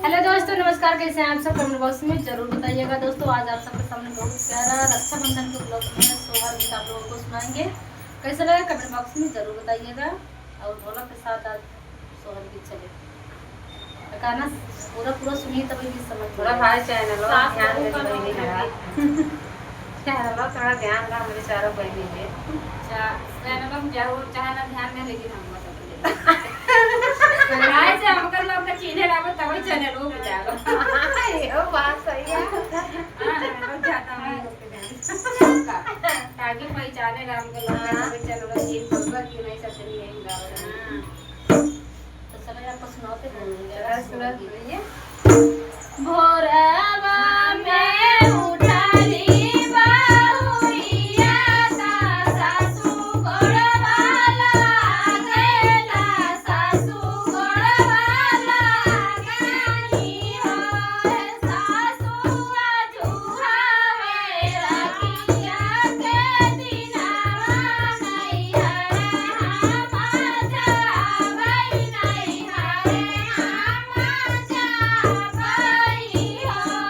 Hello दोस्तों, नमस्कार। कैसे हैं आप सब? कमेंट बॉक्स में जरूर बताइएगा। दोस्तों आज आप सबके सामने बहुत प्यारा रक्षाबंधन के ब्लॉग में सोहर गीत आप लोगों को सुनाएंगे। कैसे लगा कमेंट बॉक्स में जरूर बताइएगा। और ढोलक के साथ आज सोहर गीत चले गाना पूरा पूरा सुनिए तभी भी समझ थोड़ा भाई चैनल ध्यान दे बहनी है चैनल थोड़ा ध्यान रहा मेरे चारों बहनी में चैनल हम जरूर चाहे ना ध्यान में, लेकिन हम गाय से हमकर लोग का चीने लाबो तभी चैनल हो जाएगा। ये बात सही है। हां जाता मैं ताकि पहचाने राम के लोग तभी चैनल चीन पर कि नहीं सब नहीं गाओ। तो चलो आपको सुनाते हैं सुना दीजिए। भोरवा में उठली बाहुरिया ता सासू गोड़वाला गेला, सासू गोड़वाला गेली हो सासू जुहावे रखिया के दिनावा नहीं हरे हम जावई नहीं हरे हम जावई हो।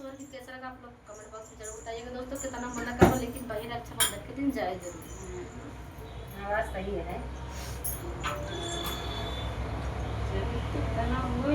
सोहर गीत कैसा लगा आप लोग कमेंट बॉक्स में जरूर बताइएगा दोस्तों। कितना मना करो लेकिन भाई रक्षाबंधन के दिन जाए जरूर। आवाज़ सही है।